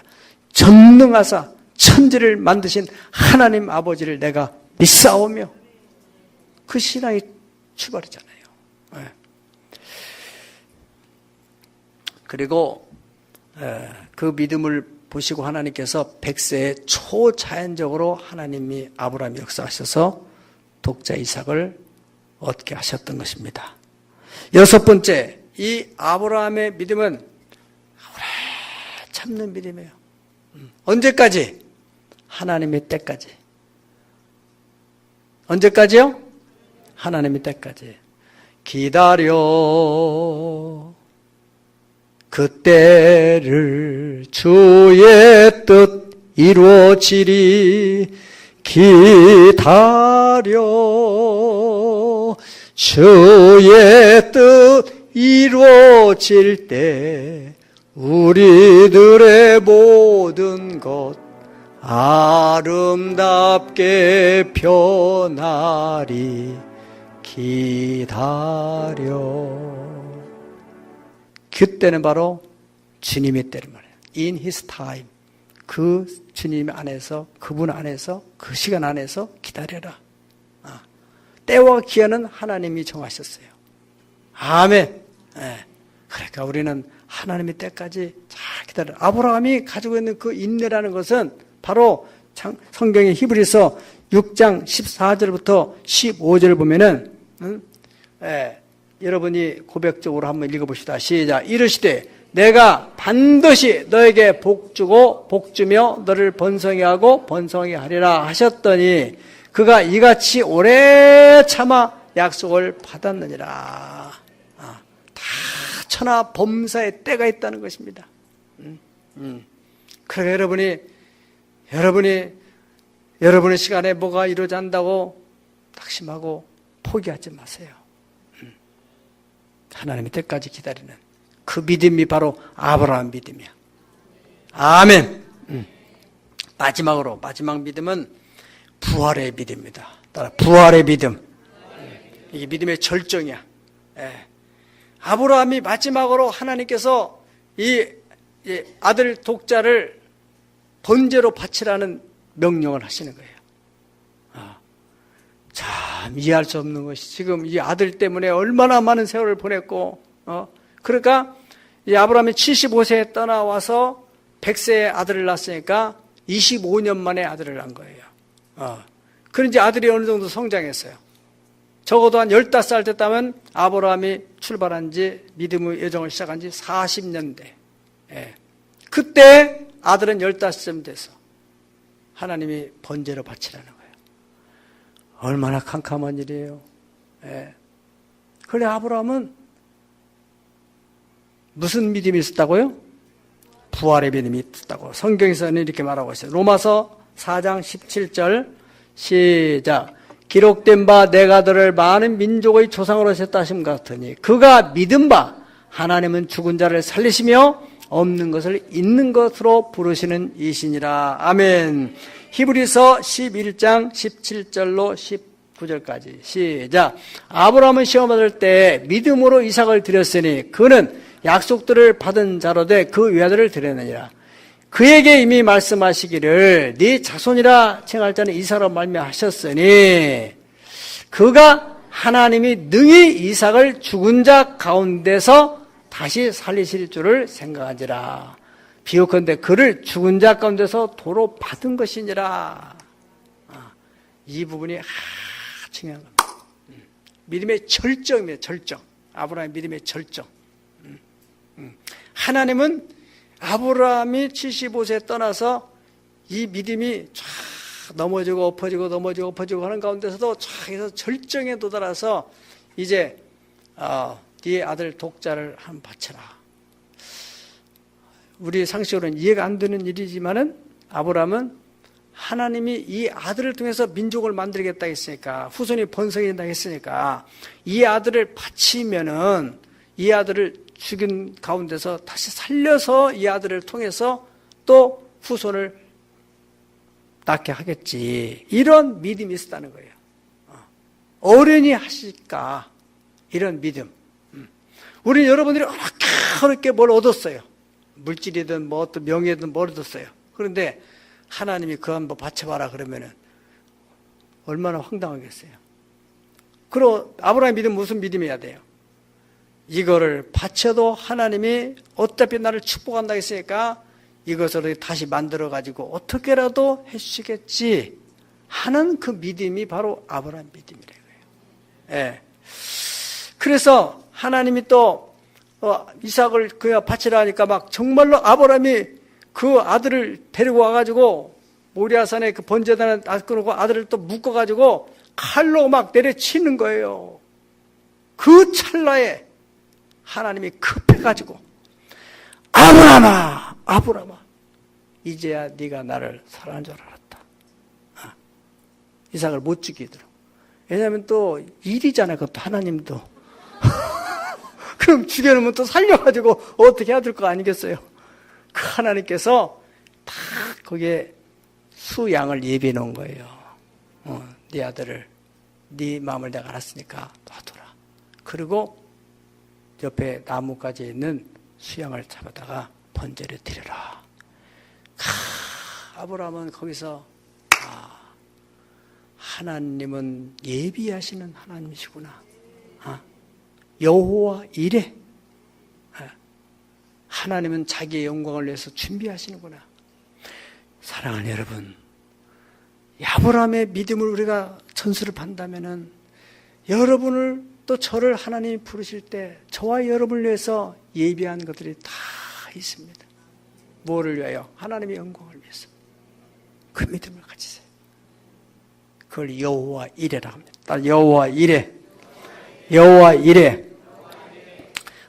전능하사 천지를 만드신 하나님 아버지를 내가 믿사오며 그 신앙이 출발이잖아요. 그리고 그 믿음을 보시고 하나님께서 100세에 초자연적으로 하나님이 아브라함이 역사하셔서 독자 이삭을 얻게 하셨던 것입니다. 6번째, 이 아브라함의 믿음은 오래 참는 믿음이에요. 언제까지? 하나님의 때까지. 언제까지요? 하나님의 때까지. 기다려 그때를 주의 뜻 이루어지리. 기다려 주의 뜻 이루어질 때 우리들의 모든 것 아름답게 변하리 기다려. 그때는 바로 주님의 때를 말해요. In His time. 그 주님 안에서, 그분 안에서, 그 시간 안에서 기다려라. 때와 기한은 하나님이 정하셨어요. 아멘. 그러니까 우리는 하나님의 때까지 잘 기다려. 아브라함이 가지고 있는 그 인내라는 것은 바로 성경의 히브리서 6장 14절부터 15절을 보면은 여러분이 고백적으로 한번 읽어봅시다. 시작. 이르시되 내가 반드시 너에게 복주고 복주며 너를 번성히 하고 번성히 하리라 하셨더니 그가 이같이 오래 참아 약속을 받았느니라. 다 천하 범사의 때가 있다는 것입니다. 그러니까 여러분의 시간에 뭐가 이루어지 않는다고 낙심하고 포기하지 마세요. 하나님의 때까지 기다리는 그 믿음이 바로 아브라함 믿음이야. 아멘. 마지막 믿음은 부활의 믿음입니다. 따라 부활의 믿음. 이게 믿음의 절정이야. 아브라함이 마지막으로 하나님께서 이 아들 독자를 번제로 바치라는 명령을 하시는 거예요. 참 이해할 수 없는 것이 지금 이 아들 때문에 얼마나 많은 세월을 보냈고, 그러니까 이 아브라함이 75세에 떠나와서 100세에 아들을 낳았으니까 25년 만에 아들을 낳은 거예요. 그런지 아들이 어느 정도 성장했어요. 적어도 한 15살 됐다면 아브라함이 출발한 지 믿음의 여정을 시작한 지 40년 돼. 그때 아들은 15쯤 돼서 하나님이 번제로 바치라는 거예요. 얼마나 캄캄한 일이에요. 그래 아브라함은 무슨 믿음이 있었다고요? 부활의 믿음이 있었다고 성경에서는 이렇게 말하고 있어요. 로마서 4장 17절 시작. 기록된 바 내가 너를 많은 민족의 조상으로 셋다 하심 같으니 그가 믿은 바 하나님은 죽은 자를 살리시며 없는 것을 있는 것으로 부르시는 이시니라. 아멘. 히브리서 11장 17절로 19절까지 시작. 아브라함은 시험받을 때 믿음으로 이삭을 드렸으니 그는 약속들을 받은 자로 돼 그 외아들을 드렸느니라. 그에게 이미 말씀하시기를 네 자손이라 칭할 자는 이삭으로 말미하셨으니 그가 하나님이 능히 이삭을 죽은 자 가운데서 다시 살리실 줄을 생각하지라. 비옥컨대 그를 죽은 자 가운데서 도로 받은 것이니라. 이 부분이 중요한 겁니다. 믿음의 절정입니다. 절정. 아브라함의 믿음의 절정. 하나님은 아브라함이 75세에 떠나서 이 믿음이 쫙 넘어지고 엎어지고 넘어지고 엎어지고 하는 가운데서도 쫙 해서 절정에 도달해서 이제 네 아들 독자를 한 바쳐라. 우리 상식으로는 이해가 안 되는 일이지만은 아브라함은 하나님이 이 아들을 통해서 민족을 만들겠다 했으니까 후손이 번성이 된다 했으니까 이 아들을 바치면은 이 아들을 죽인 가운데서 다시 살려서 이 아들을 통해서 또 후손을 낳게 하겠지. 이런 믿음이 있었다는 거예요. 어른이 하실까? 이런 믿음. 우리 여러분들이 어렵게 뭘 얻었어요. 물질이든 뭐 어떤 명예든 뭘 얻었어요. 그런데 하나님이 그 한번 바쳐봐라 그러면은 얼마나 황당하겠어요. 그리고 아브라함의 믿음 무슨 믿음이어야 돼요? 이거를 바쳐도 하나님이 어차피 나를 축복한다 했으니까 이것을 다시 만들어가지고 어떻게라도 해주시겠지 하는 그 믿음이 바로 아브라함 믿음이라는 거예요. 그래서 하나님이 또 이삭을 그야 바치라 하니까 막 정말로 아브라함이 그 아들을 데리고 와가지고 모리아산에 그 번제단에 놔두고 아들을 또 묶어가지고 칼로 막 내려치는 거예요. 그 찰나에 하나님이 급해가지고 아브라함아 이제야 네가 나를 사랑하는 줄 알았다. 이삭을 못 죽이더라고. 왜냐하면 또 일이잖아요. 그것도 하나님도 그럼 죽여놓으면 또 살려가지고 어떻게 해야 될 거 아니겠어요? 그 하나님께서 다 거기에 수양을 예비해 놓은 거예요. 네 아들을, 네 마음을 내가 알았으니까 놔둬라. 그리고 옆에 나무까지 있는 수양을 잡아다가 번제를 드려라. 아브라함은 거기서 하나님은 예비하시는 하나님이시구나. 여호와 이레. 하나님은 자기의 영광을 위해서 준비하시는구나. 사랑하는 여러분, 아브라함의 믿음을 우리가 전수를 받는다면은 여러분을 또 저를 하나님이 부르실 때 저와 여러분을 위해서 예비한 것들이 다 있습니다. 뭐를 위하여? 하나님의 영광을 위해서. 그 믿음을 가지세요. 그걸 여호와 이레라 합니다. 여호와 이레. 여호와 이레.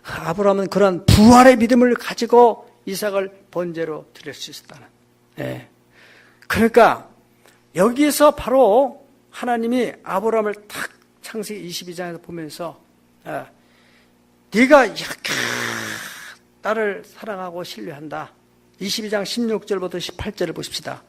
아브라함은 그런 부활의 믿음을 가지고 이삭을 번제로 드릴 수 있었다는. 예. 그러니까 여기서 바로 하나님이 아브라함을 딱 창세기 22장에서 보면서 네가 이렇게 나를 사랑하고 신뢰한다. 22장 16절부터 18절을 보십시다.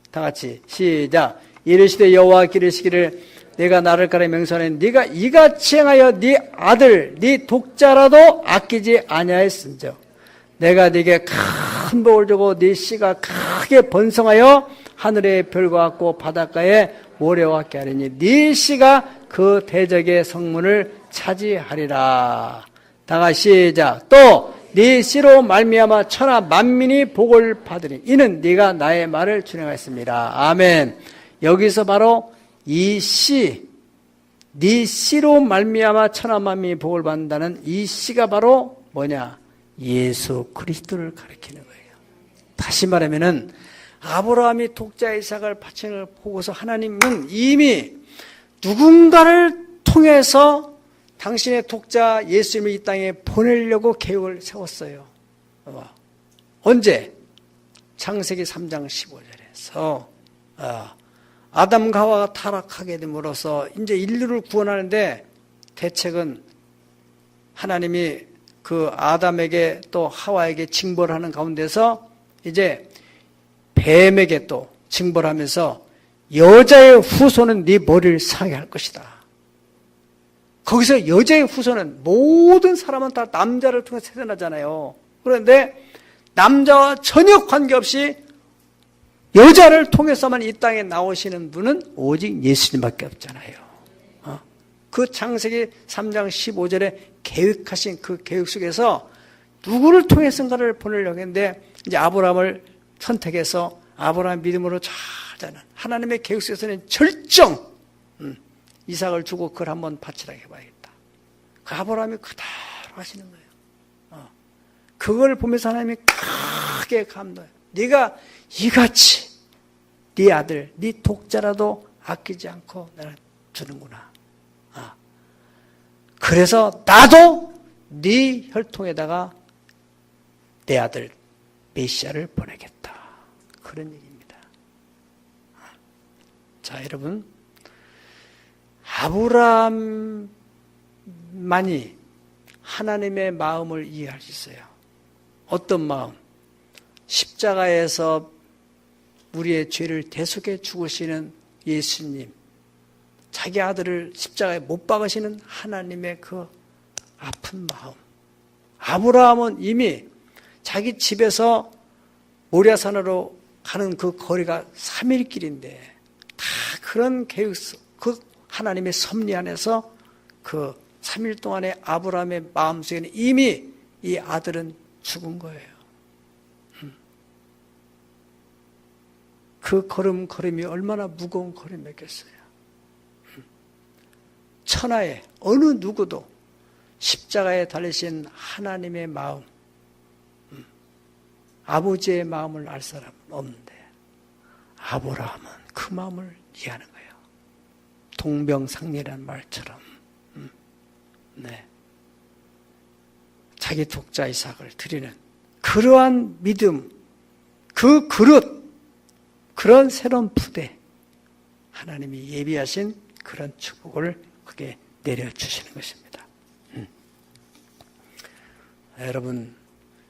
다 같이 시작. 이르시되 여호와께서 이르시기를 내가 나를 가려 명선해 네가 이같이 행하여 네 아들 네 독자라도 아끼지 아니하였은즉 내가 네게 큰 복을 주고 네 씨가 크게 번성하여 하늘의 별과 같고 바닷가의 모래와 같게 하리니 네 씨가 그 대적의 성문을 차지하리라. 다 같이 시작. 또 네 씨로 말미암아 천하 만민이 복을 받으리. 이는 네가 나의 말을 준행하였습니다. 아멘. 여기서 바로 이 씨, 네 씨로 말미암아 천하 만민이 복을 받는다는 이 씨가 바로 뭐냐? 예수 그리스도를 가리키는 거예요. 다시 말하면은 아브라함이 독자 이삭을 바치는 걸 보고서 하나님은 이미 누군가를 통해서 당신의 독자 예수님을 이 땅에 보내려고 계획을 세웠어요. 언제? 창세기 3장 15절에서 아담과 하와가 타락하게 됨으로써 이제 인류를 구원하는데 대책은 하나님이 그 아담에게 또 하와에게 징벌을 하는 가운데서 이제 뱀에게 또 징벌을 하면서 여자의 후손은 네 머리를 상하게 할 것이다. 거기서 여자의 후손은 모든 사람은 다 남자를 통해서 태어나잖아요. 그런데 남자와 전혀 관계없이 여자를 통해서만 이 땅에 나오시는 분은 오직 예수님밖에 없잖아요. 그 창세기 3장 15절에 계획하신 그 계획 속에서 누구를 통해서인가를 보내려고 했는데 이제 아브라함을 선택해서 아브라함 믿음으로 찾아는 하나님의 계획 속에서는 절정 이삭을 주고 그걸 한번 바치라 해봐야겠다. 그 아브라함이 그대로 하시는 거예요. 그걸 보면서 하나님이 크게 감동해요. 네가 이같이 네 아들, 네 독자라도 아끼지 않고 나를 주는구나. 그래서 나도 네 혈통에다가 내 아들 메시아를 보내겠다. 그런 얘기입니다. 자, 여러분, 아브라함만이 하나님의 마음을 이해할 수 있어요. 어떤 마음? 십자가에서 우리의 죄를 대속해 죽으시는 예수님, 자기 아들을 십자가에 못 박으시는 하나님의 그 아픈 마음. 아브라함은 이미 자기 집에서 모리아산으로 가는 그 거리가 3일 길인데 다 그런 계획 속, 그 하나님의 섭리 안에서 그 3일 동안의 아브라함의 마음속에는 이미 이 아들은 죽은 거예요. 그 걸음이 얼마나 무거운 걸음이었겠어요. 천하에 어느 누구도 십자가에 달리신 하나님의 마음, 아버지의 마음을 알 사람은 없는데 아브라함은 그 마음을 이해하는 거예요. 동병상련이라는 말처럼 네. 자기 독자 이삭을 드리는 그러한 믿음, 그 그릇, 그런 새로운 부대, 하나님이 예비하신 그런 축복을 그게 내려주시는 것입니다. 여러분,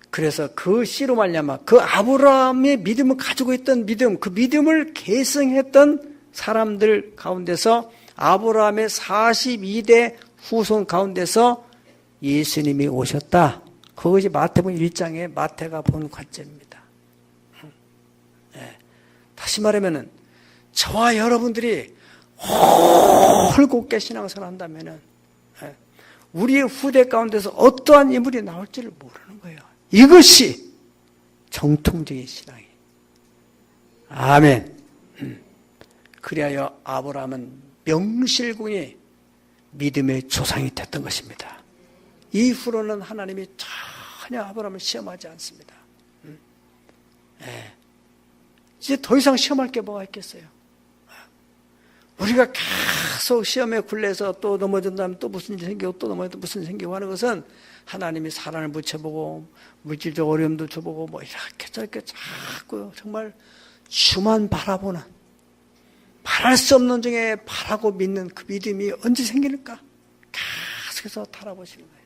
그래서 그 씨로 말미암아 그 아브라함의 믿음을 가지고 있던 믿음, 그 믿음을 계승했던 사람들 가운데서 아브라함의 42대 후손 가운데서 예수님이 오셨다. 그것이 마태복음 1장에 마태가 본 관점입니다. 다시 말하면은 저와 여러분들이 홀곱게 신앙생활을 한다면은 우리의 후대 가운데서 어떠한 인물이 나올지를 모르는 거예요. 이것이 정통적인 신앙이에요. 아멘. 그리하여 아브라함은 명실공히 믿음의 조상이 됐던 것입니다. 이후로는 하나님이 전혀 아브라함을 시험하지 않습니다. 이제 더 이상 시험할 게 뭐가 있겠어요? 우리가 계속 시험에 굴려서 또 넘어진다면 또 무슨 일이 생기고 또 넘어져도 무슨 일이 생기고 하는 것은 하나님이 사랑을 붙여보고 물질적 어려움도 줘보고 뭐 이렇게 저렇게 자꾸 정말 주만 바라보는, 바랄 수 없는 중에 바라고 믿는 그 믿음이 언제 생기는가? 계속해서 달아보시는 거예요.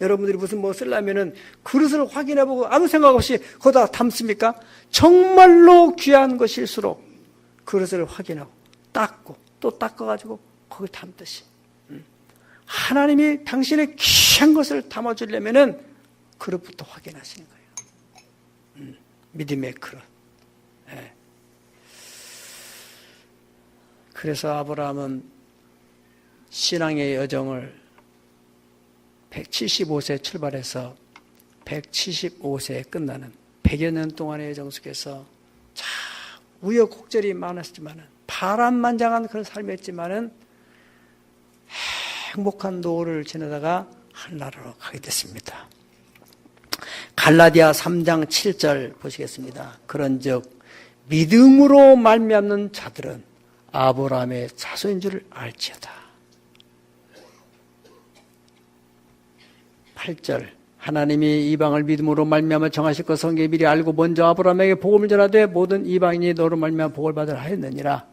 여러분들이 무슨 뭐 쓰려면은 그릇을 확인해보고 아무 생각 없이 거기다 담습니까? 정말로 귀한 것일수록 그릇을 확인하고 닦고 또 닦아가지고 거기 담듯이 하나님이 당신의 귀한 것을 담아주려면은 그릇부터 확인하시는 거예요. 믿음의 그릇. 그래서 아브라함은 신앙의 여정을 175세 출발해서 175세에 끝나는 100여 년 동안의 여정 속에서 참 우여곡절이 많았지만은 파란만장한 그런 삶이었지만은 행복한 노후를 지내다가 하늘나라로 가게 됐습니다. 갈라디아 3장 7절 보시겠습니다. 그런즉 믿음으로 말미암는 자들은 아브라함의 자손인 줄 알지어다. 8절 하나님이 이방을 믿음으로 말미암아 정하실 것 성경에 미리 알고 먼저 아브라함에게 복음을 전하되 모든 이방인이 너로 말미암아 복을 받으라 하였느니라.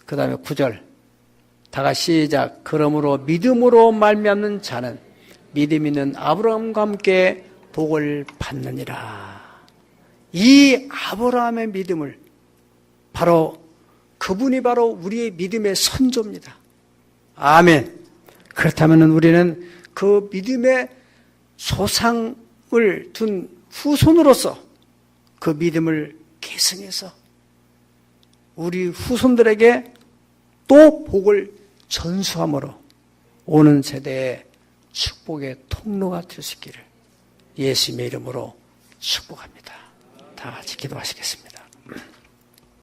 그 다음에 9절 다 같이 시작. 그러므로 믿음으로 말미암는 자는 믿음 있는 아브라함과 함께 복을 받느니라. 이 아브라함의 믿음을 그분이 바로 우리의 믿음의 선조입니다. 아멘. 그렇다면 우리는 그 믿음의 소상을 둔 후손으로서 그 믿음을 계승해서 우리 후손들에게 또 복을 전수함으로 오는 세대의 축복의 통로가 될 수 있기를 예수님의 이름으로 축복합니다. 다 같이 기도하시겠습니다.